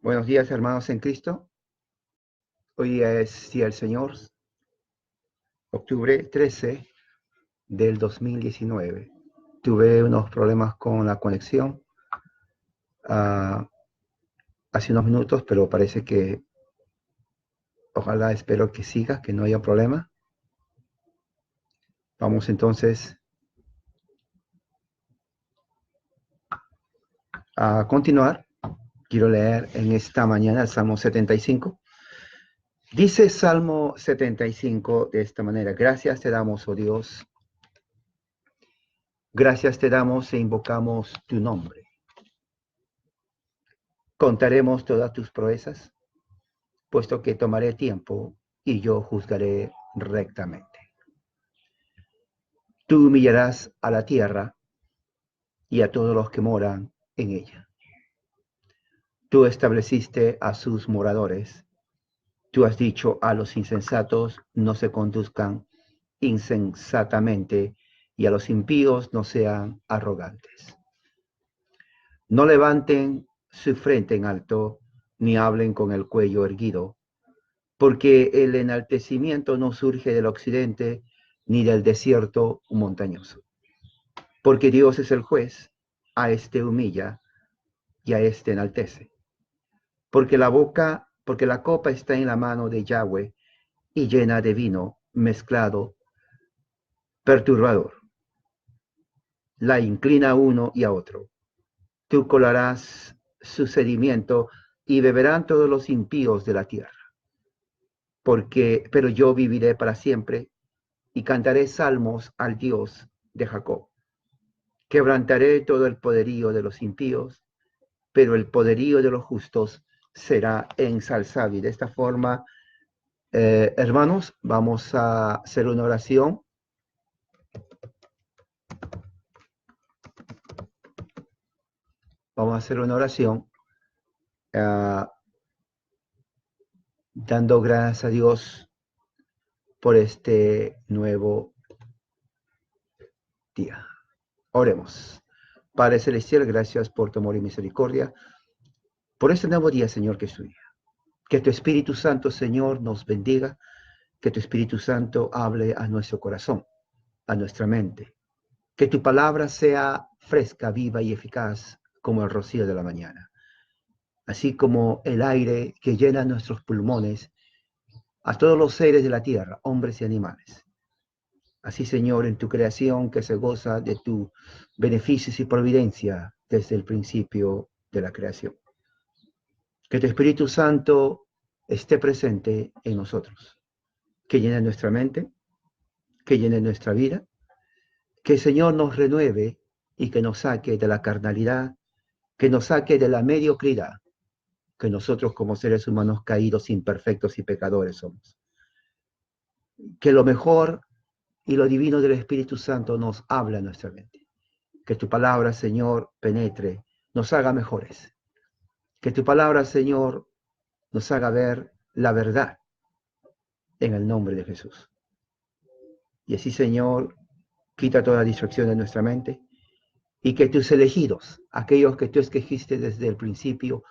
Buenos días, hermanos en Cristo. Hoy es Día del Señor, octubre 13 del 2019. Tuve unos problemas con la conexión hace unos minutos, pero parece que, ojalá, espero que siga, que no haya problema. Vamos entonces a continuar. Quiero leer en esta mañana el Salmo 75. Dice Salmo 75 de esta manera: gracias te damos, oh Dios, gracias te damos e invocamos tu nombre. Contaremos todas tus proezas, puesto que tomaré tiempo y yo juzgaré rectamente. Tú humillarás a la tierra y a todos los que moran en ella. Tú estableciste a sus moradores. Tú has dicho a los insensatos: no se conduzcan insensatamente, y a los impíos no sean arrogantes. No levanten su frente en alto, ni hablen con el cuello erguido, porque el enaltecimiento no surge del occidente, ni del desierto montañoso. Porque Dios es el juez, a este humilla y a este enaltece. Porque la copa está en la mano de Yahweh, y llena de vino mezclado, perturbador. La inclina a uno y a otro. Tú colarás su sedimiento, y beberán todos los impíos de la tierra. Pero yo viviré para siempre, y cantaré salmos al Dios de Jacob. Quebrantaré todo el poderío de los impíos, pero el poderío de los justos será ensalzado. Y de esta forma, hermanos, vamos a hacer una oración. Vamos a hacer una oración uh, dando gracias a Dios por este nuevo día. Oremos. Padre Celestial, gracias por tu amor y misericordia, por este nuevo día, Señor, que es tu día. Que tu Espíritu Santo, Señor, nos bendiga, que tu Espíritu Santo hable a nuestro corazón, a nuestra mente. Que tu palabra sea fresca, viva y eficaz como el rocío de la mañana. Así como el aire que llena nuestros pulmones a todos los seres de la tierra, hombres y animales. Así, Señor, en tu creación que se goza de tus beneficios y providencia desde el principio de la creación. Que tu Espíritu Santo esté presente en nosotros, que llene nuestra mente, que llene nuestra vida, que el Señor nos renueve y que nos saque de la carnalidad, que nos saque de la mediocridad, que nosotros como seres humanos caídos, imperfectos y pecadores somos. Que lo mejor y lo divino del Espíritu Santo nos habla en nuestra mente. Que tu palabra, Señor, penetre, nos haga mejores. Que tu palabra, Señor, nos haga ver la verdad en el nombre de Jesús. Y así, Señor, quita toda distracción de nuestra mente y que tus elegidos, aquellos que tú escogiste desde el principio,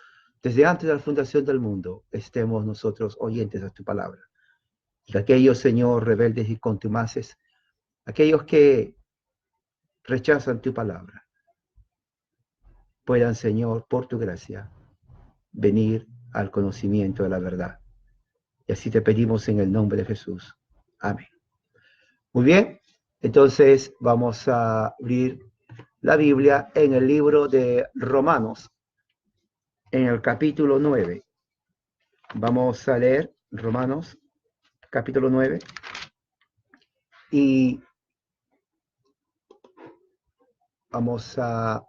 desde antes de la fundación del mundo, estemos nosotros oyentes a tu palabra. Y que aquellos, Señor, rebeldes y contumaces, aquellos que rechazan tu palabra, puedan, Señor, por tu gracia, venir al conocimiento de la verdad. Y así te pedimos en el nombre de Jesús. Amén. Muy bien, entonces vamos a abrir la Biblia en el libro de Romanos, en el capítulo 9. Vamos a leer Romanos, capítulo 9, y vamos a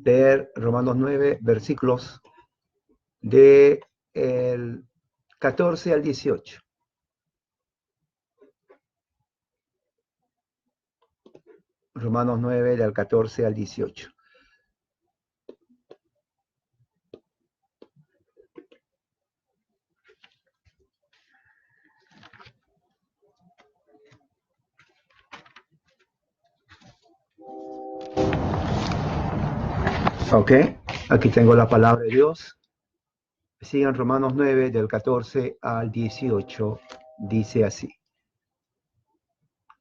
leer Romanos 9, versículos de el 14 al 18. Romanos 9, del 14 al 18. Ok, aquí tengo la palabra de Dios. Sigan Romanos 9, del 14 al 18, dice así.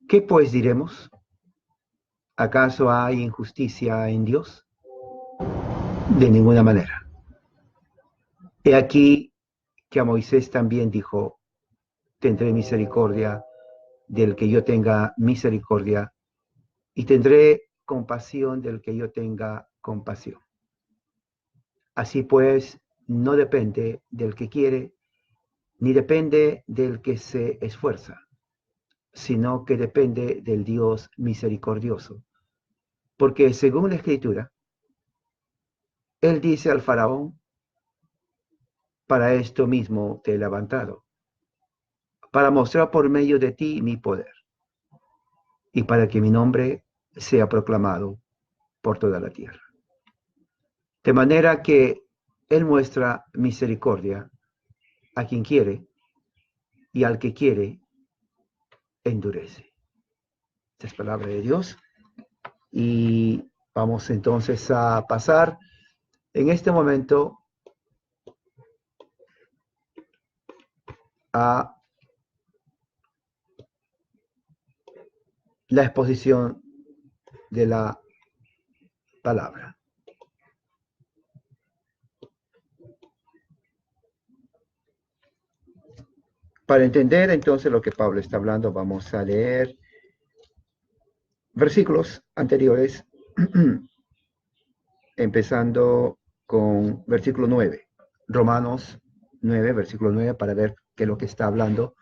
¿Qué pues diremos? ¿Acaso hay injusticia en Dios? De ninguna manera. He aquí que a Moisés también dijo, tendré misericordia del que yo tenga misericordia y tendré compasión del que yo tenga compasión. Así pues, no depende del que quiere, ni depende del que se esfuerza, sino que depende del Dios misericordioso. Porque según la Escritura, Él dice al faraón, para esto mismo te he levantado, para mostrar por medio de ti mi poder, y para que mi nombre sea proclamado por toda la tierra. De manera que Él muestra misericordia a quien quiere, y al que quiere, endurece. Esta es palabra de Dios. Y vamos entonces a pasar en este momento a la exposición de la palabra. Para entender entonces lo que Pablo está hablando, vamos a leer versículos anteriores, empezando con versículo 9, Romanos 9, versículo 9, para ver qué es lo que está hablando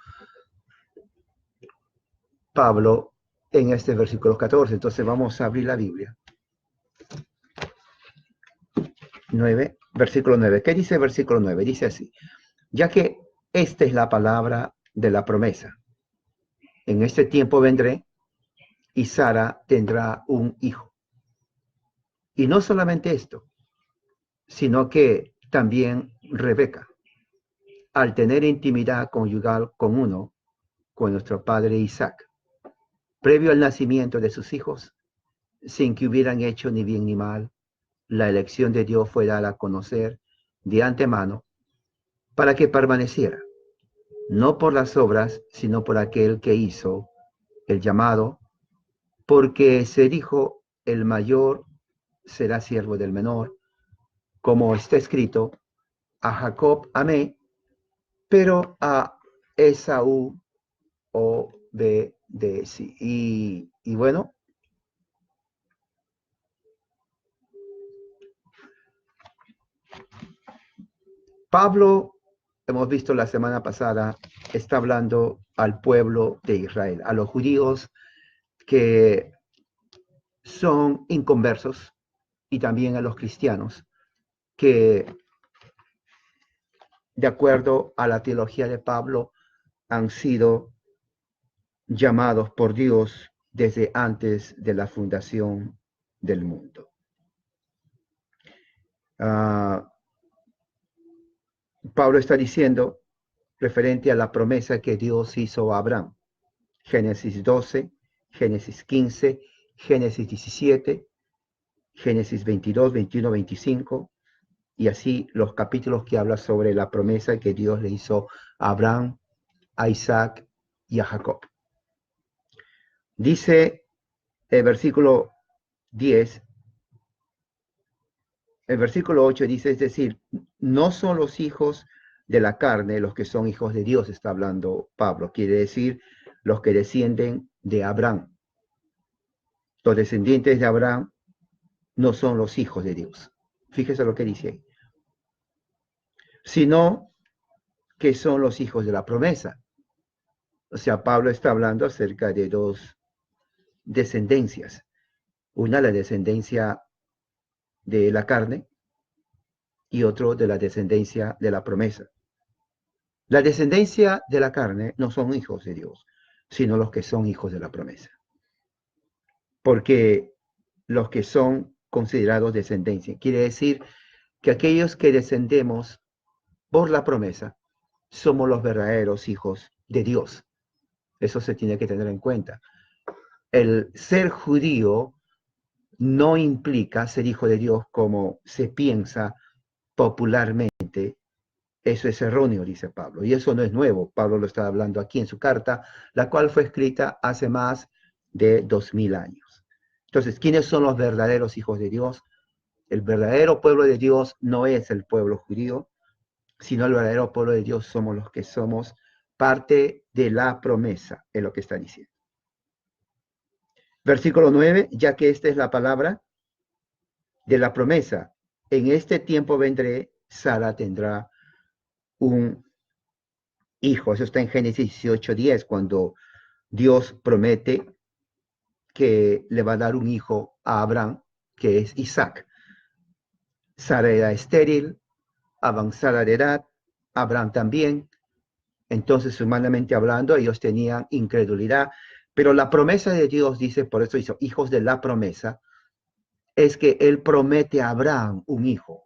Pablo en este versículo 14. Entonces vamos a abrir la Biblia. 9, versículo 9. ¿Qué dice el versículo 9? Dice así, ya que esta es la palabra de la promesa. En este tiempo vendré y Sara tendrá un hijo. Y no solamente esto, sino que también Rebeca, al tener intimidad conyugal con uno, con nuestro padre Isaac, previo al nacimiento de sus hijos, sin que hubieran hecho ni bien ni mal, la elección de Dios fue dada a conocer de antemano para que permaneciera, no por las obras, sino por aquel que hizo el llamado, porque se dijo, el mayor será siervo del menor, como está escrito, a Jacob amé, pero a Esaú obedecí. Y bueno, Pablo, hemos visto la semana pasada, está hablando al pueblo de Israel, a los judíos que son inconversos y también a los cristianos que, de acuerdo a la teología de Pablo, han sido llamados por Dios desde antes de la fundación del mundo. Pablo está diciendo referente a la promesa que Dios hizo a Abraham. Génesis 12, Génesis 15, Génesis 17, Génesis 22, 21, 25, y así los capítulos que hablan sobre la promesa que Dios le hizo a Abraham, a Isaac y a Jacob. Dice el versículo 10, el versículo 8 dice, es decir, no son los hijos de la carne los que son hijos de Dios, está hablando Pablo, quiere decir los que descienden de Abraham. Los descendientes de Abraham no son los hijos de Dios. Fíjese lo que dice ahí. Sino que son los hijos de la promesa. O sea, Pablo está hablando acerca de dos descendencias. Una, la descendencia de la carne, y otro de la descendencia de la promesa. La descendencia de la carne no son hijos de Dios, sino los que son hijos de la promesa. Porque los que son considerados descendencia, quiere decir que aquellos que descendemos por la promesa somos los verdaderos hijos de Dios. Eso se tiene que tener en cuenta. El ser judío no implica ser hijo de Dios como se piensa popularmente. Eso es erróneo, dice Pablo, y eso no es nuevo. Pablo lo está hablando aquí en su carta, la cual fue escrita hace más de 2000 años. Entonces, ¿quiénes son los verdaderos hijos de Dios? El verdadero pueblo de Dios no es el pueblo judío, sino el verdadero pueblo de Dios somos los que somos parte de la promesa, es lo que está diciendo. Versículo 9, ya que esta es la palabra de la promesa, en este tiempo vendré, Sara tendrá un hijo. Eso está en Génesis 18:10, cuando Dios promete que le va a dar un hijo a Abraham, que es Isaac. Sara era estéril, avanzada de edad, Abraham también. Entonces, humanamente hablando, ellos tenían incredulidad. Pero la promesa de Dios dice, por eso hizo hijos de la promesa, es que él promete a Abraham un hijo,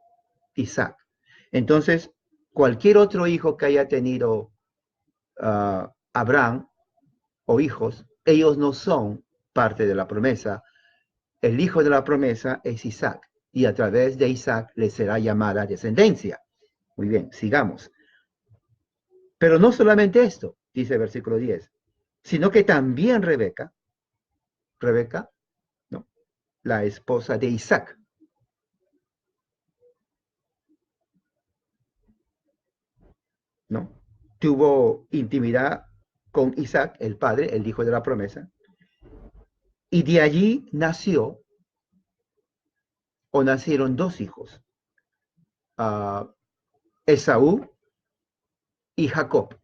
Isaac. Entonces, cualquier otro hijo que haya tenido Abraham o hijos, ellos no son parte de la promesa. El hijo de la promesa es Isaac, y a través de Isaac le será llamada descendencia. Muy bien, sigamos. Pero no solamente esto, dice el versículo 10, sino que también Rebeca, ¿no?, la esposa de Isaac, ¿no?, tuvo intimidad con Isaac, el padre, el hijo de la promesa, y de allí nació o nacieron dos hijos, Esaú y Jacob.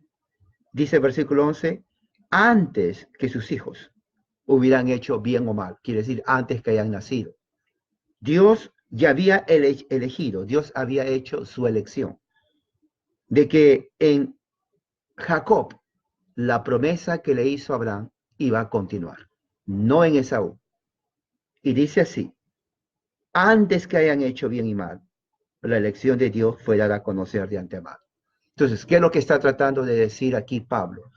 Dice el versículo 11, antes que sus hijos hubieran hecho bien o mal, quiere decir antes que hayan nacido. Dios ya había elegido, Dios había hecho su elección, de que en Jacob la promesa que le hizo a Abraham iba a continuar, no en Esaú. Y dice así, antes que hayan hecho bien y mal, la elección de Dios fue dada a conocer de antemano. Entonces, ¿qué es lo que está tratando de decir aquí Pablo?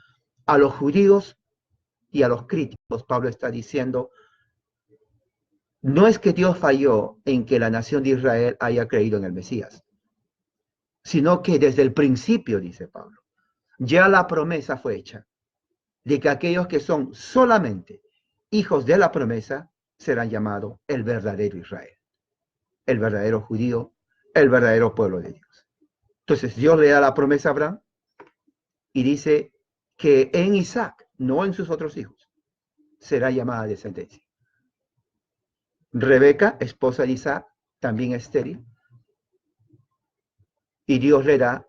A los judíos y a los críticos, Pablo está diciendo, no es que Dios falló en que la nación de Israel haya creído en el Mesías, sino que desde el principio, dice Pablo, ya la promesa fue hecha de que aquellos que son solamente hijos de la promesa serán llamados el verdadero Israel, el verdadero judío, el verdadero pueblo de Dios. Entonces Dios le da la promesa a Abraham y dice que en Isaac, no en sus otros hijos, será llamada descendencia. Rebeca, esposa de Isaac, también estéril, y Dios le da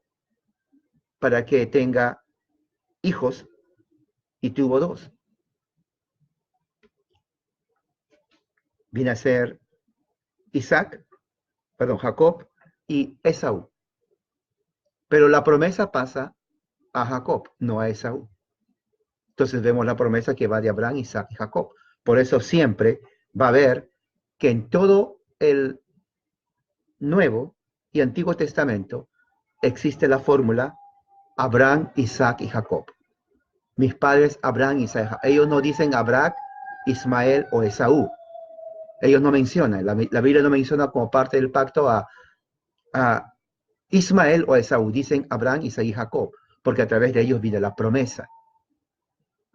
para que tenga hijos, y tuvo dos. Viene a ser Jacob y Esaú. Pero la promesa pasa a Jacob, no a Esaú. Entonces vemos la promesa que va de Abraham, Isaac y Jacob. Por eso siempre va a ver que en todo el Nuevo y Antiguo Testamento existe la fórmula Abraham, Isaac y Jacob. Mis padres Abraham, Isaac. Ellos no dicen Abraham, Ismael o Esaú. Ellos no mencionan, la Biblia no menciona como parte del pacto a Ismael o a Esaú. Dicen Abraham, Isaac y Jacob, porque a través de ellos viene la promesa.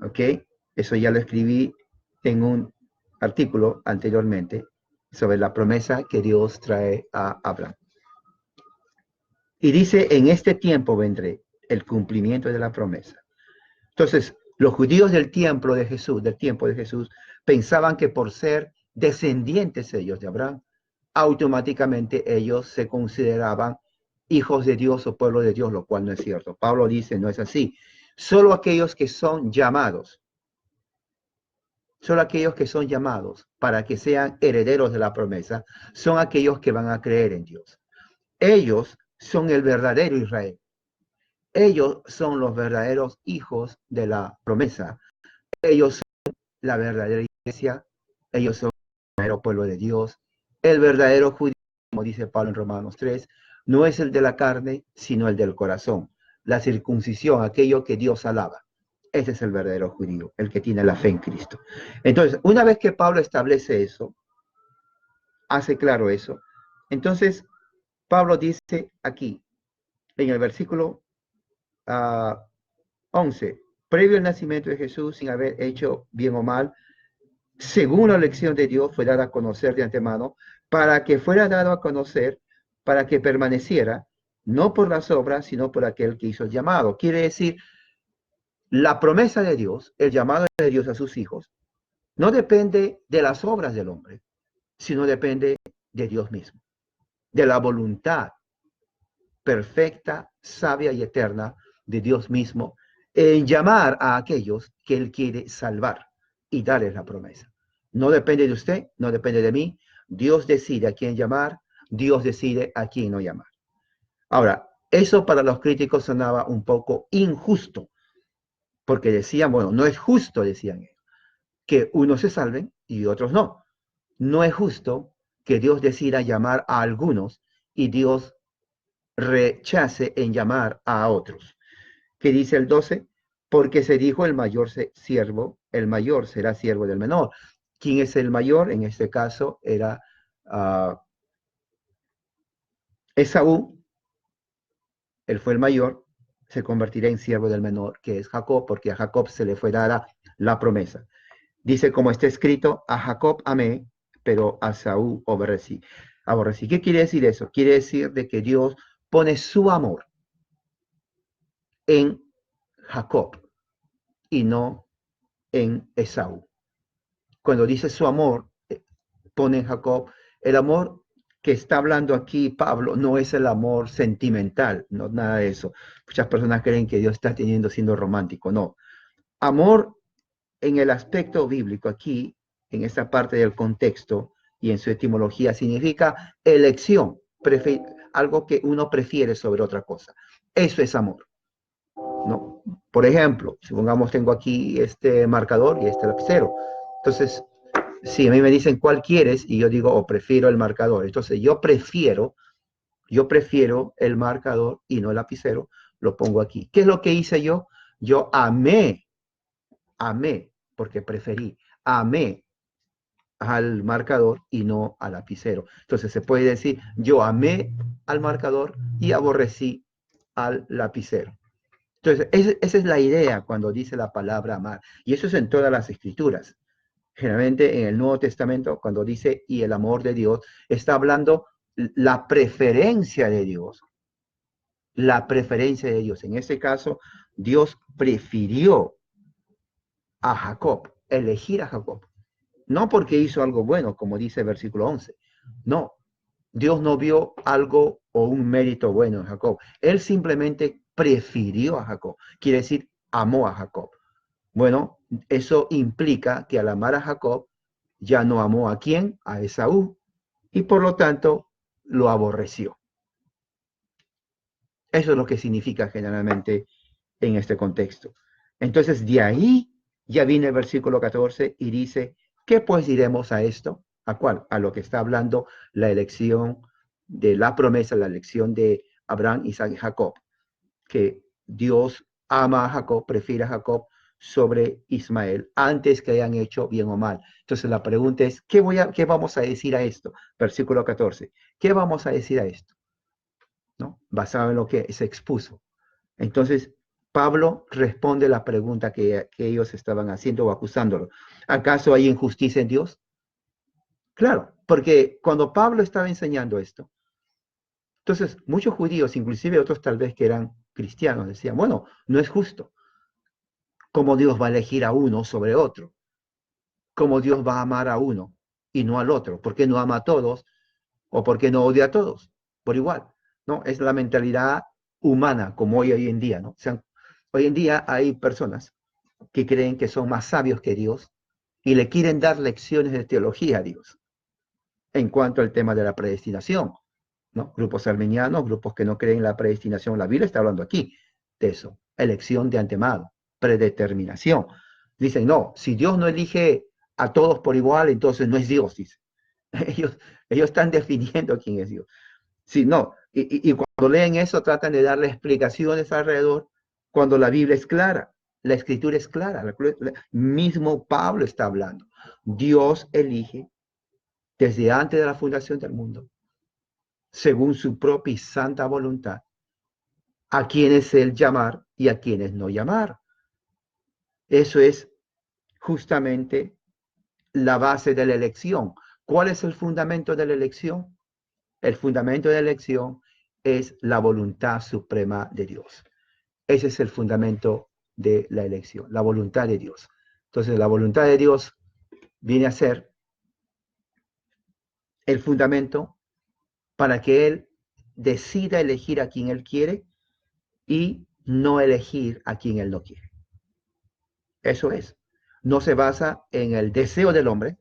¿Ok? Eso ya lo escribí en un artículo anteriormente sobre la promesa que Dios trae a Abraham. Y dice, en este tiempo vendré, el cumplimiento de la promesa. Entonces, los judíos del tiempo de Jesús, pensaban que por ser descendientes ellos de Abraham, automáticamente ellos se consideraban hijos de Dios o pueblo de Dios, lo cual no es cierto. Pablo dice, no es así. Solo aquellos que son llamados para que sean herederos de la promesa, son aquellos que van a creer en Dios. Ellos son el verdadero Israel. Ellos son los verdaderos hijos de la promesa. Ellos son la verdadera iglesia. Ellos son el verdadero pueblo de Dios. El verdadero judío, como dice Pablo en Romanos 3, no es el de la carne, sino el del corazón. La circuncisión, aquello que Dios alaba. Ese es el verdadero judío, el que tiene la fe en Cristo. Entonces, una vez que Pablo establece eso, hace claro eso. Entonces, Pablo dice aquí, en el versículo 11, previo al nacimiento de Jesús, sin haber hecho bien o mal, según la elección de Dios, fue dada a conocer de antemano, para que fuera dado a conocer, para que permaneciera, no por las obras, sino por aquel que hizo el llamado. Quiere decir, la promesa de Dios, el llamado de Dios a sus hijos, no depende de las obras del hombre, sino depende de Dios mismo, de la voluntad perfecta, sabia y eterna de Dios mismo en llamar a aquellos que Él quiere salvar y darles la promesa. No depende de usted, no depende de mí. Dios decide a quién llamar, Dios decide a quién no llamar. Ahora, eso para los críticos sonaba un poco injusto, porque decían, bueno, no es justo, decían ellos, que unos se salven y otros no. No es justo que Dios decida llamar a algunos y Dios rechace en llamar a otros. ¿Qué dice el 12? Porque se dijo el mayor siervo, el mayor será siervo del menor. ¿Quién es el mayor? En este caso era Esaú, él fue el mayor, se convertirá en siervo del menor, que es Jacob, porque a Jacob se le fue dada la promesa. Dice, como está escrito, a Jacob amé, pero a Saúl aborrecí. Aborrecí. ¿Qué quiere decir eso? Quiere decir de que Dios pone su amor en Jacob y no en Esaú. Cuando dice su amor, pone en Jacob, el amor que está hablando aquí Pablo no es el amor sentimental, no nada de eso. Muchas personas creen que Dios está siendo romántico, no. Amor en el aspecto bíblico aquí, en esta parte del contexto y en su etimología, significa elección, algo que uno prefiere sobre otra cosa. Eso es amor, ¿no? Por ejemplo, supongamos tengo aquí este marcador y este lapicero. Entonces, si a mí me dicen cuál quieres y yo digo, o prefiero el marcador, entonces yo prefiero el marcador y no el lapicero, lo pongo aquí. ¿Qué es lo que hice yo? Yo amé, porque preferí, amé al marcador y no al lapicero. Entonces se puede decir, yo amé al marcador y aborrecí al lapicero. Entonces, esa es la idea cuando dice la palabra amar. Y eso es en todas las escrituras. Generalmente en el Nuevo Testamento, cuando dice y el amor de Dios, está hablando la preferencia de Dios. La preferencia de Dios. En este caso, Dios prefirió a Jacob, elegir a Jacob. No porque hizo algo bueno, como dice el versículo 11. No, Dios no vio algo o un mérito bueno en Jacob. Él simplemente prefirió a Jacob. Quiere decir, amó a Jacob. Bueno, eso implica que al amar a Jacob, ya no amó a quién, a Esaú, y por lo tanto lo aborreció. Eso es lo que significa generalmente en este contexto. Entonces, de ahí ya viene el versículo 14 y dice, ¿qué pues diremos a esto? ¿A cuál? A lo que está hablando la elección de la promesa, la elección de Abraham, Isaac y Jacob, que Dios ama a Jacob, prefiere a Jacob sobre Ismael antes que hayan hecho bien o mal. Entonces la pregunta es, ¿qué vamos a decir a esto? Versículo 14. ¿Qué vamos a decir a esto? ¿No? Basado en lo que se expuso. Entonces, Pablo responde la pregunta que ellos estaban haciendo o acusándolo. ¿Acaso hay injusticia en Dios? Claro, porque cuando Pablo estaba enseñando esto, entonces muchos judíos, inclusive otros tal vez que eran cristianos, decían, bueno, no es justo. ¿Cómo Dios va a elegir a uno sobre otro? ¿Cómo Dios va a amar a uno y no al otro? ¿Por qué no ama a todos o por qué no odia a todos? Por igual, ¿no? Es la mentalidad humana como hoy en día, ¿no? O sea, hoy en día hay personas que creen que son más sabios que Dios y le quieren dar lecciones de teología a Dios en cuanto al tema de la predestinación, ¿no? Grupos armenianos, grupos que no creen en la predestinación. La Biblia está hablando aquí de eso, elección de antemano, predeterminación. Dicen, no, si Dios no elige a todos por igual, entonces no es Dios, dice. Ellos, ellos están definiendo quién es Dios. Sí, no, y cuando leen eso tratan de darle explicaciones alrededor cuando la Biblia es clara, la escritura es clara, mismo Pablo está hablando. Dios elige desde antes de la fundación del mundo, según su propia y santa voluntad, a quienes él llamar y a quienes no llamar. Eso es justamente la base de la elección. ¿Cuál es el fundamento de la elección? El fundamento de la elección es la voluntad suprema de Dios. Ese es el fundamento de la elección, la voluntad de Dios. Entonces, la voluntad de Dios viene a ser el fundamento para que Él decida elegir a quien Él quiere y no elegir a quien Él no quiere. Eso es. No se basa en el deseo del hombre,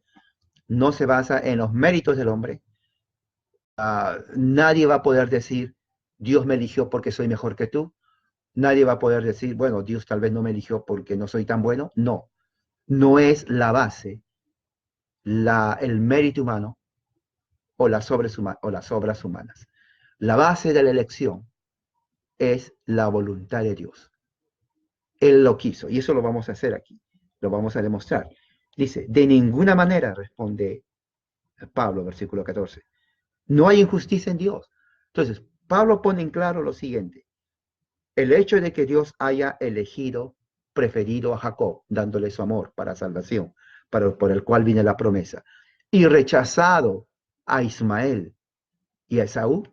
no se basa en los méritos del hombre. Nadie va a poder decir, Dios me eligió porque soy mejor que tú. Nadie va a poder decir, bueno, Dios tal vez no me eligió porque no soy tan bueno. No, no es la base, el mérito humano o las obras humanas. La base de la elección es la voluntad de Dios. Él lo quiso, y eso lo vamos a hacer aquí, lo vamos a demostrar. Dice, de ninguna manera, responde Pablo, versículo 14, no hay injusticia en Dios. Entonces, Pablo pone en claro lo siguiente, el hecho de que Dios haya elegido, preferido a Jacob, dándole su amor para salvación, por el cual viene la promesa, y rechazado a Ismael y a Esaú,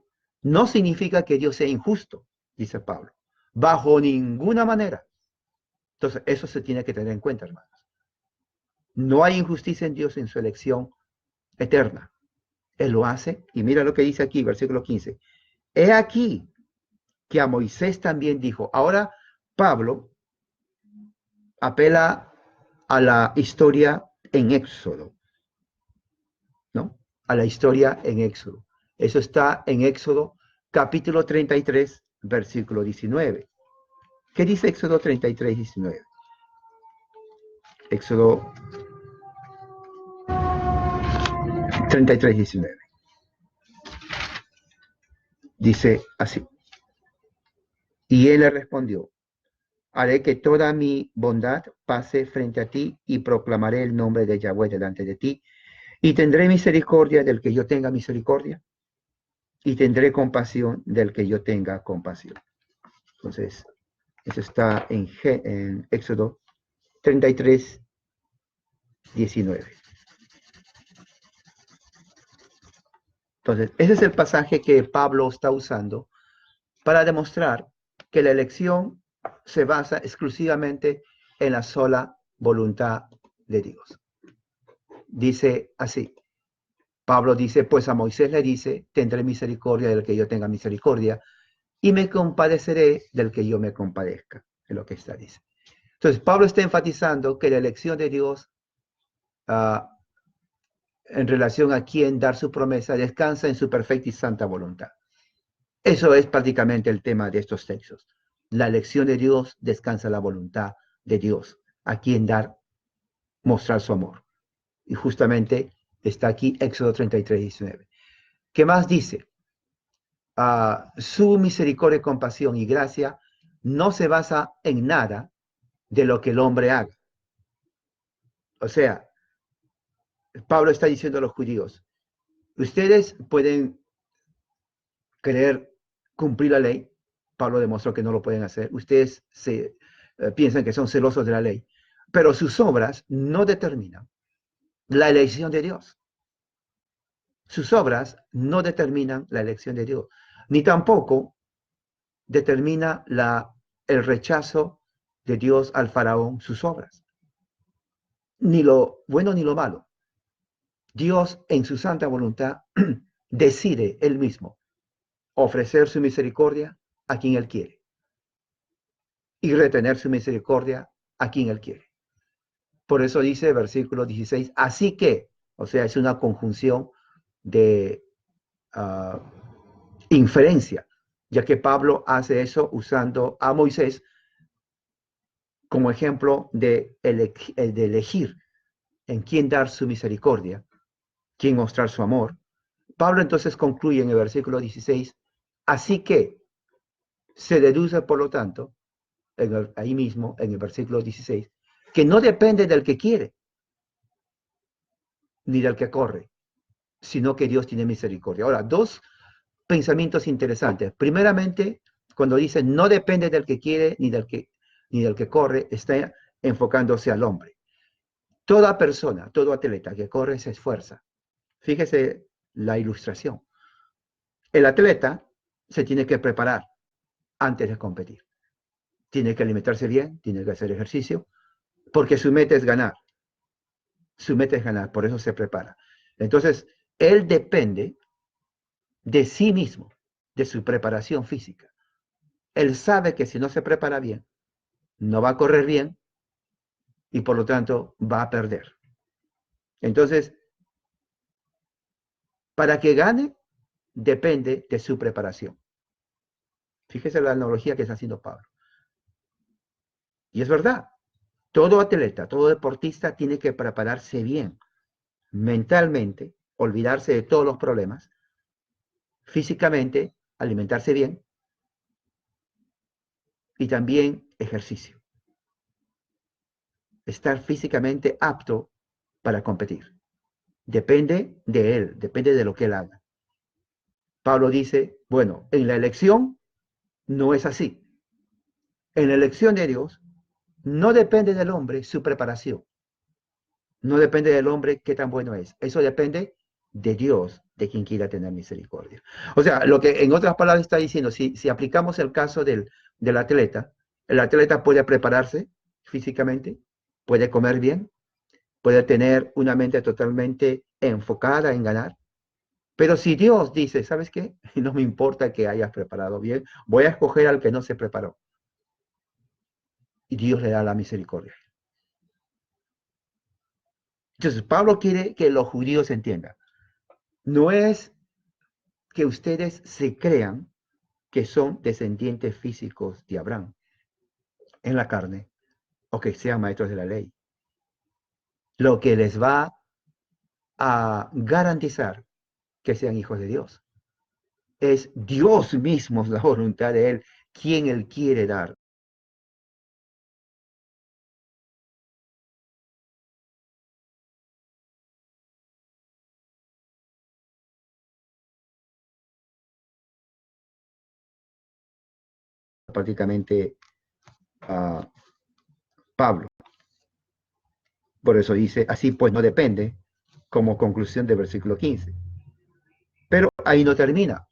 no significa que Dios sea injusto, dice Pablo, bajo ninguna manera. Entonces, eso se tiene que tener en cuenta, hermanos. No hay injusticia en Dios en su elección eterna. Él lo hace, y mira lo que dice aquí, versículo 15. He aquí que a Moisés también dijo. Ahora, Pablo apela a la historia en Éxodo, ¿no? A la historia en Éxodo. Eso está en Éxodo capítulo 33, versículo 19. ¿Qué dice Éxodo 33, 19? Éxodo 33, 19. Dice así. Y él le respondió, haré que toda mi bondad pase frente a ti y proclamaré el nombre de Yahweh delante de ti y tendré misericordia del que yo tenga misericordia y tendré compasión del que yo tenga compasión. Entonces, eso está en Éxodo 33, 19. Entonces, ese es el pasaje que Pablo está usando para demostrar que la elección se basa exclusivamente en la sola voluntad de Dios. Dice así, Pablo dice, pues a Moisés le dice, tendré misericordia del que yo tenga misericordia y me compadeceré del que yo me compadezca, es lo que está dice. Entonces, Pablo está enfatizando que la elección de Dios uh, en relación a quién dar su promesa descansa en su perfecta y santa voluntad. Eso es prácticamente el tema de estos textos. La elección de Dios descansa en la voluntad de Dios, a quien dar, mostrar su amor. Y justamente está aquí Éxodo 33, 19. ¿Qué más dice? Su misericordia, compasión y gracia no se basa en nada de lo que el hombre haga. O sea, Pablo está diciendo a los judíos, ustedes pueden querer cumplir la ley. Pablo demostró que no lo pueden hacer. Ustedes piensan que son celosos de la ley, pero sus obras no determinan la elección de Dios. Sus obras no determinan la elección de Dios, ni tampoco determina el rechazo de Dios al faraón, sus obras. Ni lo bueno ni lo malo. Dios, en su santa voluntad, decide él mismo ofrecer su misericordia a quien él quiere y retener su misericordia a quien él quiere. Por eso dice versículo 16, así que, o sea, es una conjunción de inferencia, ya que Pablo hace eso usando a Moisés como ejemplo de elegir en quién dar su misericordia, quién mostrar su amor. Pablo entonces concluye en el versículo 16, así que se deduce, por lo tanto, ahí mismo, en el versículo 16, que no depende del que quiere, ni del que corre, sino que Dios tiene misericordia. Ahora, dos pensamientos interesantes. Primeramente, cuando dice no depende del que quiere ni del que corre, está enfocándose al hombre. Toda persona, todo atleta que corre se esfuerza. Fíjese la ilustración. El atleta se tiene que preparar antes de competir. Tiene que alimentarse bien, tiene que hacer ejercicio, porque su meta es ganar. Su meta es ganar, por eso se prepara. Entonces, él depende de sí mismo, de su preparación física. Él sabe que si no se prepara bien, no va a correr bien y por lo tanto va a perder. Entonces, para que gane, depende de su preparación. Fíjese la analogía que está haciendo Pablo. Y es verdad, todo atleta, todo deportista tiene que prepararse bien mentalmente, olvidarse de todos los problemas, físicamente, alimentarse bien y también ejercicio. Estar físicamente apto para competir. Depende de él, depende de lo que él haga. Pablo dice, bueno, en la elección no es así. En la elección de Dios no depende del hombre su preparación. No depende del hombre qué tan bueno es. Eso depende de Dios, de quien quiera tener misericordia. O sea, lo que en otras palabras está diciendo, si aplicamos el caso del atleta, el atleta puede prepararse físicamente, puede comer bien, puede tener una mente totalmente enfocada en ganar. Pero si Dios dice, ¿sabes qué? No me importa que hayas preparado bien, voy a escoger al que no se preparó. Y Dios le da la misericordia. Entonces, Pablo quiere que los judíos entiendan. No es que ustedes se crean que son descendientes físicos de Abraham en la carne o que sean maestros de la ley. Lo que les va a garantizar que sean hijos de Dios es Dios mismo, la voluntad de Él, quien Él quiere dar. Prácticamente a Pablo. Por eso dice, así pues no depende, como conclusión del versículo 15. Pero ahí no termina,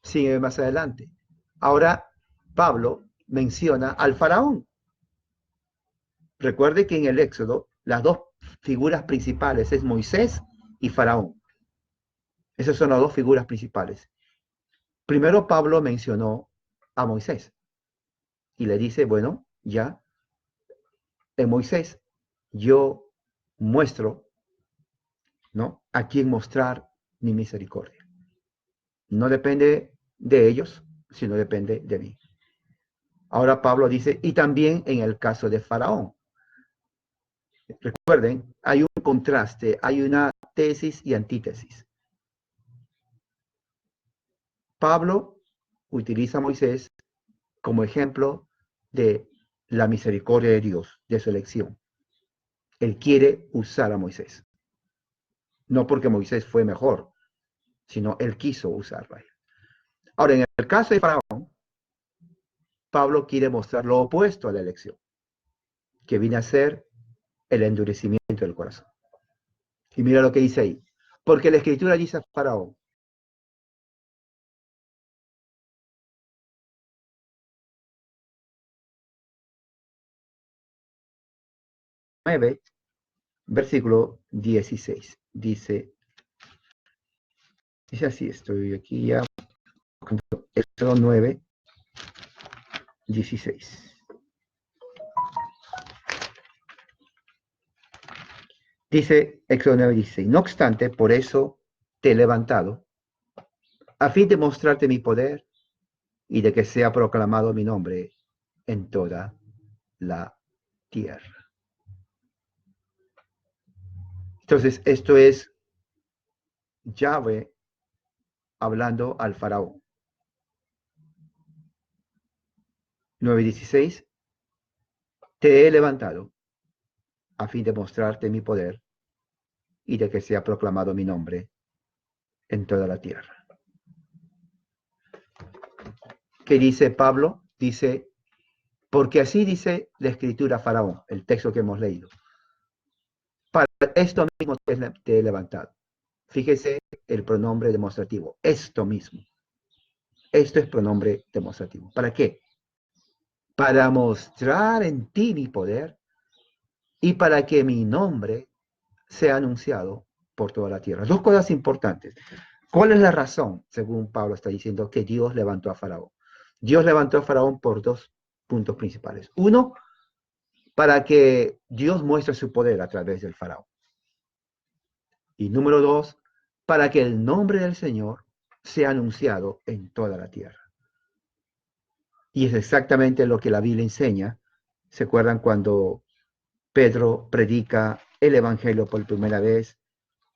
sigue más adelante. Ahora Pablo menciona al faraón. Recuerde que en el Éxodo las dos figuras principales es Moisés y faraón. Esas son las dos figuras principales. Primero Pablo mencionó a Moisés y le dice, bueno, ya en Moisés yo muestro, ¿no? A quién mostrar mi misericordia. No depende de ellos, sino depende de mí. Ahora Pablo dice, y también en el caso de Faraón. Recuerden, hay un contraste, hay una tesis y antítesis. Pablo utiliza a Moisés como ejemplo de la misericordia de Dios, de su elección. Él quiere usar a Moisés. No porque Moisés fue mejor, sino él quiso usarlo. Ahora, en el caso de Faraón, Pablo quiere mostrar lo opuesto a la elección, que viene a ser el endurecimiento del corazón. Y mira lo que dice ahí. Porque la escritura dice a Faraón, 9, versículo 16. Dice así, estoy aquí ya, Éxodo 9, 16. Dice Éxodo 9, 16. No obstante, por eso te he levantado, a fin de mostrarte mi poder y de que sea proclamado mi nombre en toda la tierra. Entonces, esto es Yahweh hablando al faraón. 9:16, te he levantado a fin de mostrarte mi poder y de que sea proclamado mi nombre en toda la tierra. ¿Qué dice Pablo? Dice, porque así dice la escritura a Faraón, el texto que hemos leído. Para esto mismo te he levantado. Fíjese el pronombre demostrativo, esto mismo. Esto es pronombre demostrativo. ¿Para qué? Para mostrar en ti mi poder y para que mi nombre sea anunciado por toda la tierra. Dos cosas importantes. ¿Cuál es la razón, según Pablo está diciendo, que Dios levantó a Faraón? Dios levantó a Faraón por dos puntos principales. Uno, para que Dios muestre su poder a través del Faraón. Y número dos, para que el nombre del Señor sea anunciado en toda la tierra. Y es exactamente lo que la Biblia enseña. ¿Se acuerdan cuando Pedro predica el Evangelio por primera vez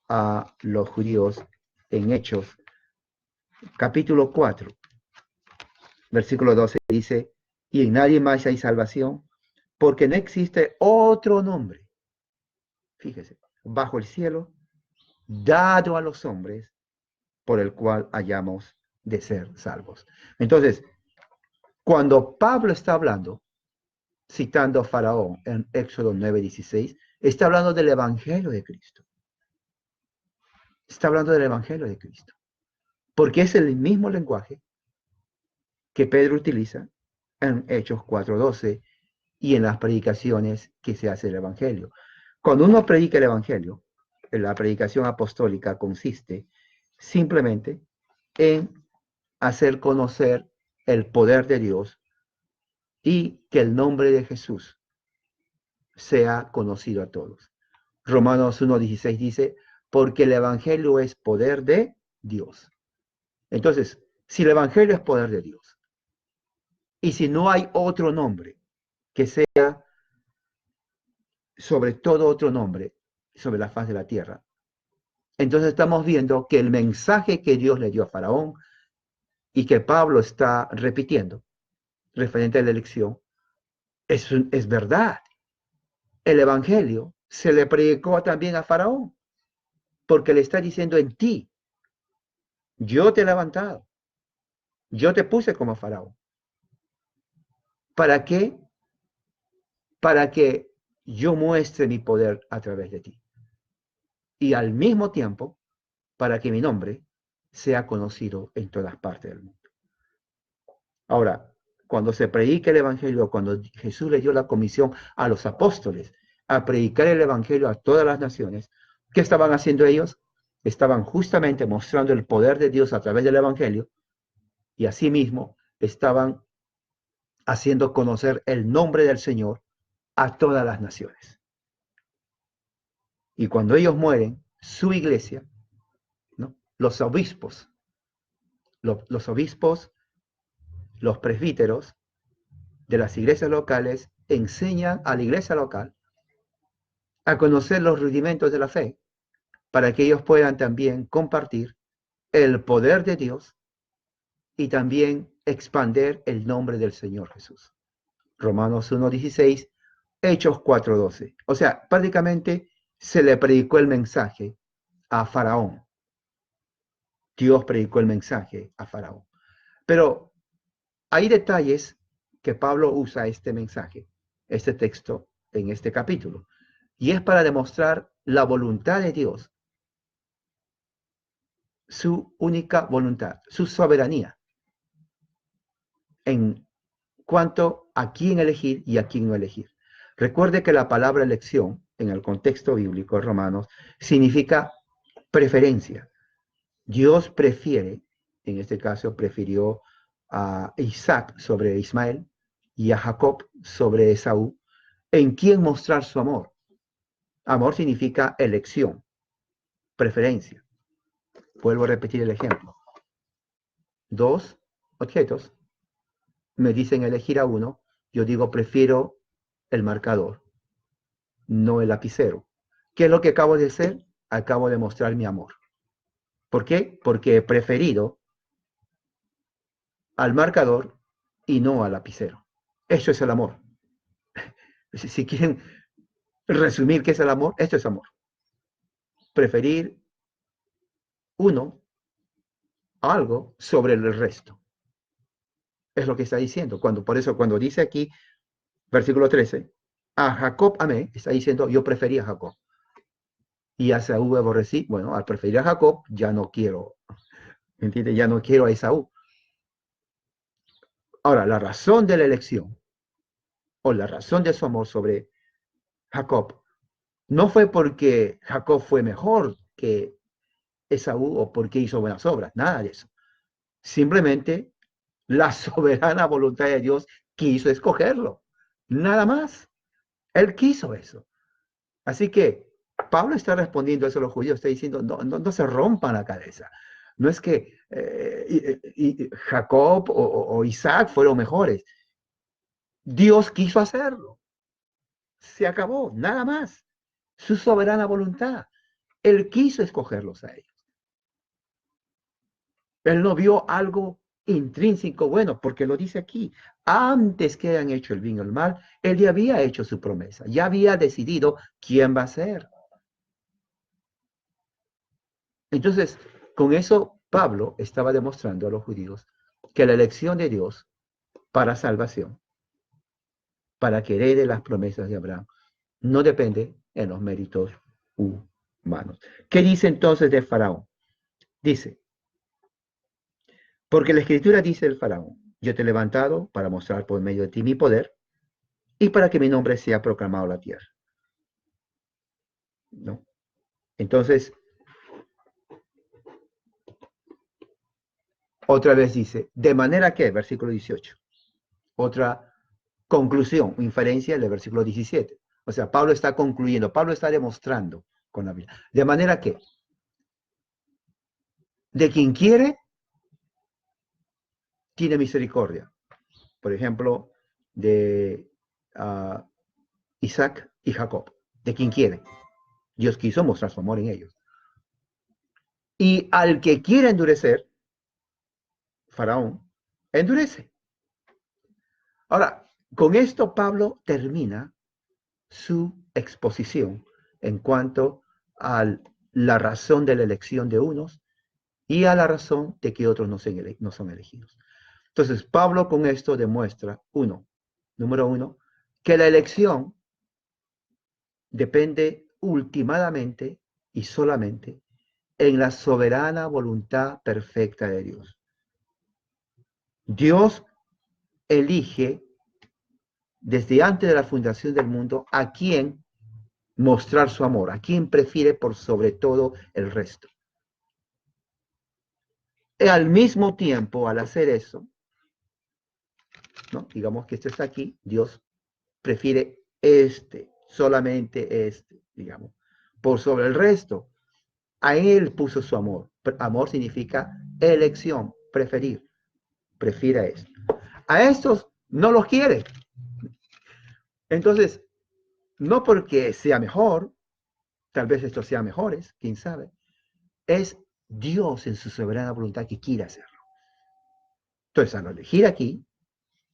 a los judíos en Hechos, capítulo 4, versículo 12, dice, y en nadie más hay salvación, porque no existe otro nombre, fíjese, bajo el cielo, dado a los hombres, por el cual hayamos de ser salvos. Entonces, cuando Pablo está hablando, citando a Faraón en Éxodo 9:16, está hablando del Evangelio de Cristo. Está hablando del Evangelio de Cristo. Porque es el mismo lenguaje que Pedro utiliza en Hechos 4:12 y en las predicaciones que se hace del Evangelio. Cuando uno predica el Evangelio, la predicación apostólica consiste simplemente en hacer conocer el poder de Dios y que el nombre de Jesús sea conocido a todos. Romanos 1:16 dice, porque el Evangelio es poder de Dios. Entonces, si el Evangelio es poder de Dios, y si no hay otro nombre que sea sobre todo otro nombre sobre la faz de la tierra, entonces estamos viendo que el mensaje que Dios le dio a Faraón y que Pablo está repitiendo, referente a la elección, es verdad. El Evangelio se le predicó también a Faraón, porque le está diciendo en ti, yo te he levantado, yo te puse como Faraón. ¿Para qué? Para que yo muestre mi poder a través de ti. Y al mismo tiempo, para que mi nombre sea conocido en todas partes del mundo. Ahora, cuando se predica el Evangelio, cuando Jesús le dio la comisión a los apóstoles a predicar el Evangelio a todas las naciones, ¿qué estaban haciendo ellos? Estaban justamente mostrando el poder de Dios a través del Evangelio y asimismo estaban haciendo conocer el nombre del Señor a todas las naciones. Y cuando ellos mueren, su iglesia, ¿no? Los obispos, los presbíteros de las iglesias locales enseñan a la iglesia local a conocer los rudimentos de la fe para que ellos puedan también compartir el poder de Dios y también expander el nombre del Señor Jesús. Romanos 1:16, Hechos 4:12. O sea, prácticamente se le predicó el mensaje a Faraón. Dios predicó el mensaje a Faraón. Pero hay detalles que Pablo usa este mensaje, este texto, en este capítulo. Y es para demostrar la voluntad de Dios, su única voluntad, su soberanía, en cuanto a quién elegir y a quién no elegir. Recuerde que la palabra elección, en el contexto bíblico de Romanos, significa preferencia. Dios prefiere, en este caso prefirió a Isaac sobre Ismael y a Jacob sobre Esaú, en quién mostrar su amor. Amor significa elección, preferencia. Vuelvo a repetir el ejemplo. Dos objetos me dicen elegir a uno, yo digo prefiero el marcador, no el lapicero. ¿Qué es lo que acabo de hacer? Acabo de mostrar mi amor. ¿Por qué? Porque he preferido al marcador y no al lapicero. Eso es el amor. Si quieren resumir qué es el amor, esto es amor. Preferir uno algo sobre el resto. Es lo que está diciendo. Por eso cuando dice aquí, versículo 13, a Jacob amé, está diciendo, yo prefería a Jacob. Y a Esaú aborrecí. Bueno, al preferir a Jacob, ya no quiero, ¿entiendes? Ya no quiero a Esaú. Ahora, la razón de la elección, o la razón de su amor sobre Jacob, no fue porque Jacob fue mejor que Esaú o porque hizo buenas obras, nada de eso. Simplemente la soberana voluntad de Dios quiso escogerlo, nada más. Él quiso eso. Así que Pablo está respondiendo eso a los judíos, está diciendo, no se rompan la cabeza. No es que Jacob o Isaac fueron mejores. Dios quiso hacerlo. Se acabó, nada más. Su soberana voluntad. Él quiso escogerlos a ellos. Él no vio algo intrínseco bueno, porque lo dice aquí. Antes que hayan hecho el bien o el mal, él ya había hecho su promesa, ya había decidido quién va a ser. Entonces, con eso, Pablo estaba demostrando a los judíos que la elección de Dios para salvación, para que herede las promesas de Abraham, no depende en los méritos humanos. ¿Qué dice entonces de Faraón? Dice, porque la escritura dice el Faraón, yo te he levantado para mostrar por medio de ti mi poder y para que mi nombre sea proclamado a la tierra. ¿No? Entonces, otra vez dice, de manera que, versículo 18, otra conclusión, inferencia del versículo 17. O sea, Pablo está concluyendo, Pablo está demostrando con la Biblia. De manera que, de quien quiere, tiene misericordia. Por ejemplo, de Isaac y Jacob. De quien quiere. Dios quiso mostrar su amor en ellos. Y al que quiere endurecer, Faraón, endurece. Ahora, con esto Pablo termina su exposición en cuanto a la razón de la elección de unos y a la razón de que otros no son elegidos. Entonces, Pablo con esto demuestra, número uno, que la elección depende ultimadamente y solamente en la soberana voluntad perfecta de Dios. Dios elige desde antes de la fundación del mundo a quién mostrar su amor, a quién prefiere por sobre todo el resto. Y al mismo tiempo, al hacer eso, ¿no? Digamos que este está aquí, Dios prefiere solamente digamos, por sobre el resto. A él puso su amor. Amor significa elección, preferir. Prefiere a esto. A estos no los quiere. Entonces, no porque sea mejor, tal vez estos sean mejores, quién sabe, es Dios en su soberana voluntad que quiere hacerlo. Entonces, al elegir aquí,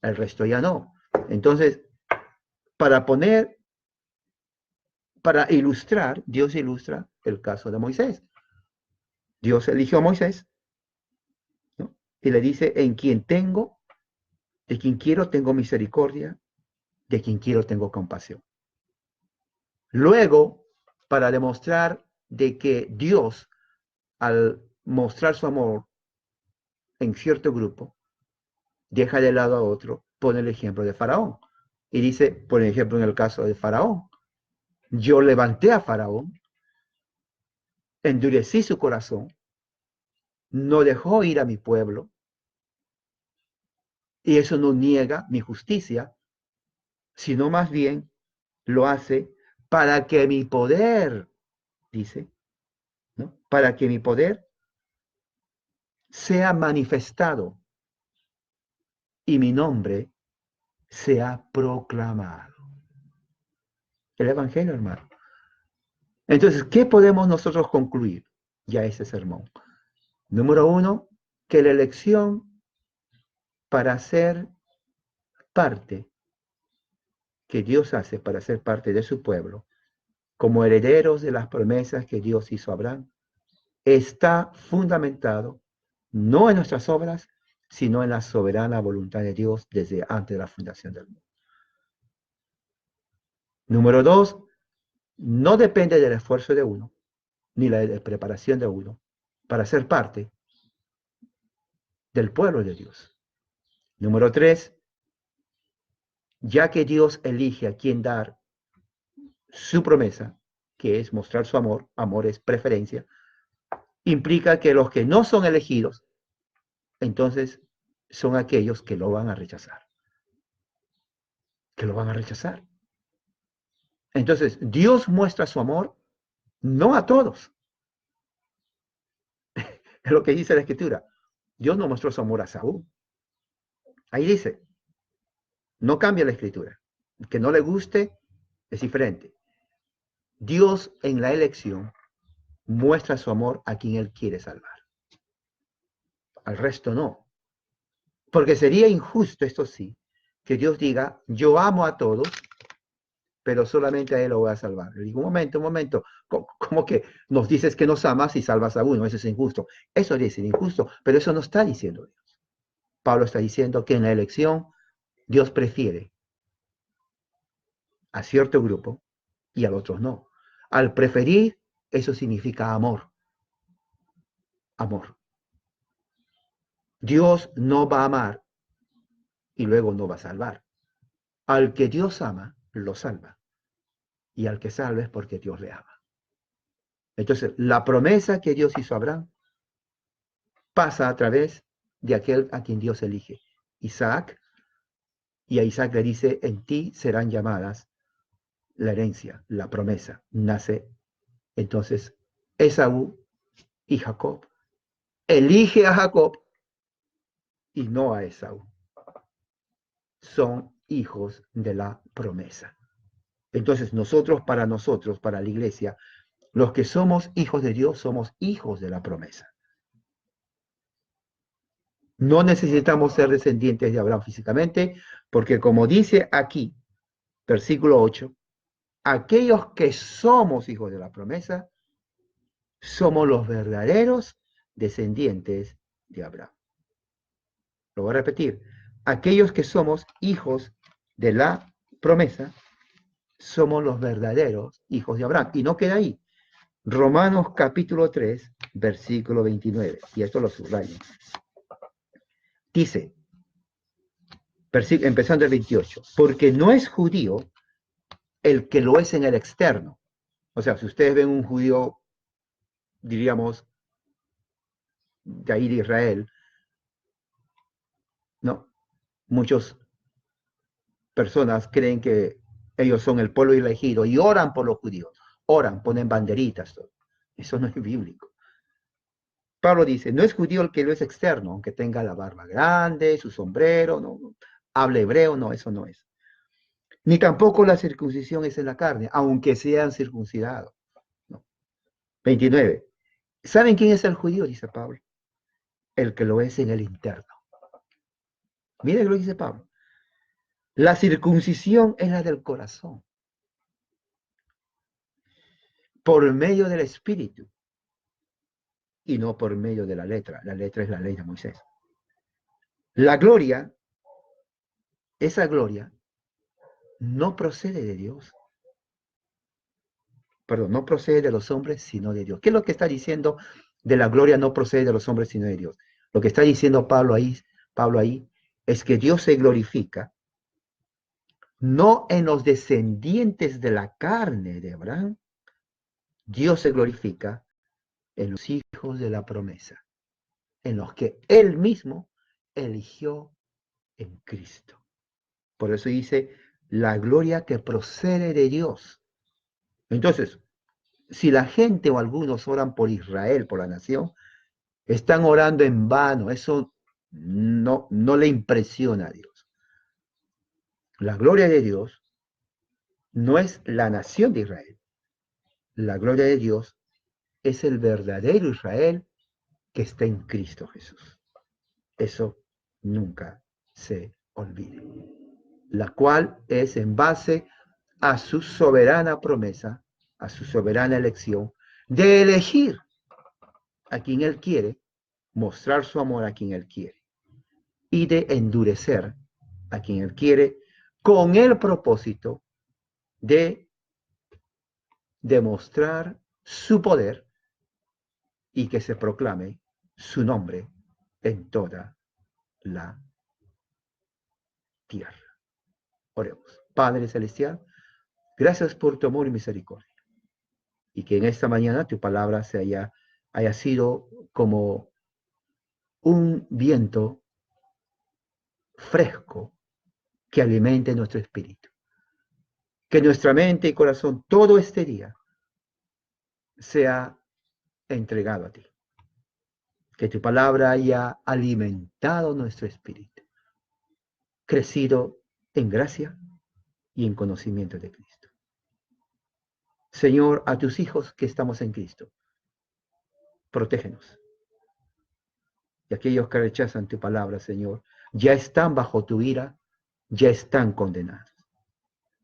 el resto ya no. Entonces, para ilustrar, Dios ilustra el caso de Moisés. Dios eligió a Moisés, ¿no? Y le dice, de quien quiero tengo misericordia, de quien quiero tengo compasión. Luego, para demostrar de que Dios, al mostrar su amor en cierto grupo, deja de lado a otro, pone el ejemplo de Faraón. Y dice, por ejemplo, en el caso de Faraón, yo levanté a Faraón, endurecí su corazón, no dejó ir a mi pueblo, y eso no niega mi justicia, sino más bien lo hace para que mi poder, dice, ¿no? Para que mi poder sea manifestado y mi nombre sea proclamado. El Evangelio, hermano. Entonces, ¿qué podemos nosotros concluir ya ese sermón? Número uno, que la elección para ser parte, que Dios hace para ser parte de su pueblo, como herederos de las promesas que Dios hizo a Abraham, está fundamentado no en nuestras obras, sino en la soberana voluntad de Dios desde antes de la fundación del mundo. Número 2, no depende del esfuerzo de uno, ni la preparación de uno, para ser parte del pueblo de Dios. Número 3, ya que Dios elige a quien dar su promesa, que es mostrar su amor, amor es preferencia, implica que los que no son elegidos, entonces son aquellos que lo van a rechazar. Que lo van a rechazar. Entonces, Dios muestra su amor no a todos. Es lo que dice la Escritura. Dios no mostró su amor a Saúl. Ahí dice, no cambia la Escritura. Que no le guste es diferente. Dios en la elección muestra su amor a quien Él quiere salvar. Al resto no. Porque sería injusto, esto sí, que Dios diga, yo amo a todos, pero solamente a Él lo voy a salvar. Le digo, un momento, ¿cómo que nos dices que nos amas y salvas a uno? Eso es injusto. Eso es injusto, pero eso no está diciendo Dios. Pablo está diciendo que en la elección Dios prefiere a cierto grupo y a otros no. Al preferir, eso significa amor. Amor. Dios no va a amar y luego no va a salvar. Al que Dios ama, lo salva. Y al que salva es porque Dios le ama. Entonces, la promesa que Dios hizo a Abraham pasa a través de aquel a quien Dios elige, Isaac, y a Isaac le dice, en ti serán llamadas la herencia, la promesa. Nace entonces Esaú y Jacob. Elige a Jacob y no a Esaú. Son hijos de la promesa. Entonces nosotros, para la iglesia, los que somos hijos de Dios, somos hijos de la promesa. No necesitamos ser descendientes de Abraham físicamente, porque como dice aquí, versículo 8, aquellos que somos hijos de la promesa, somos los verdaderos descendientes de Abraham. Lo voy a repetir. Aquellos que somos hijos de la promesa, somos los verdaderos hijos de Abraham. Y no queda ahí. Romanos capítulo 3, versículo 29. Y esto lo subrayo. Dice, empezando el 28, porque no es judío el que lo es en el externo. O sea, si ustedes ven un judío, diríamos, de ahí de Israel, no, muchas personas creen que ellos son el pueblo elegido y oran por los judíos, oran, ponen banderitas, todo. Eso no es bíblico. Pablo dice, no es judío el que lo es externo, aunque tenga la barba grande, su sombrero, no, hable hebreo, no, eso no es. Ni tampoco la circuncisión es en la carne, aunque sean circuncidados. No. 29. ¿Saben quién es el judío? Dice Pablo. El que lo es en el interno. Miren lo que dice Pablo. La circuncisión es la del corazón, por medio del espíritu, y no por medio de la letra. La letra es la ley de Moisés. La gloria, esa gloria, no procede de Dios. Perdón, no procede de los hombres, sino de Dios. ¿Qué es lo que está diciendo de la gloria no procede de los hombres, sino de Dios? Lo que está diciendo Pablo ahí es que Dios se glorifica no en los descendientes de la carne de Abraham, Dios se glorifica en los hijos de la promesa, en los que Él mismo eligió en Cristo. Por eso dice, la gloria que procede de Dios. Entonces, si la gente o algunos oran por Israel, por la nación, están orando en vano. Eso no le impresiona a Dios. La gloria de Dios no es la nación de Israel. La gloria de Dios es el verdadero Israel que está en Cristo Jesús. Eso nunca se olvide. La cual es en base a su soberana promesa, a su soberana elección, de elegir a quien Él quiere mostrar su amor a quien Él quiere y de endurecer a quien Él quiere con el propósito de demostrar su poder y que se proclame su nombre en toda la tierra. Oremos. Padre Celestial, gracias por tu amor y misericordia. Y que en esta mañana tu palabra haya sido como un viento fresco que alimente nuestro espíritu. Que nuestra mente y corazón todo este día sea entregado a ti. Que tu palabra haya alimentado nuestro espíritu, crecido en gracia y en conocimiento de Cristo. Señor, a tus hijos que estamos en Cristo, protégenos. Y aquellos que rechazan tu palabra, Señor, ya están bajo tu ira, ya están condenados.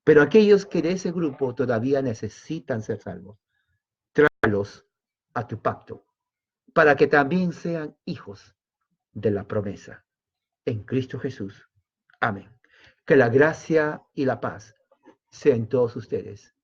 Pero aquellos que de ese grupo todavía necesitan ser salvos, tráelos a tu pacto, para que también sean hijos de la promesa. En Cristo Jesús. Amén. Que la gracia y la paz sean todos ustedes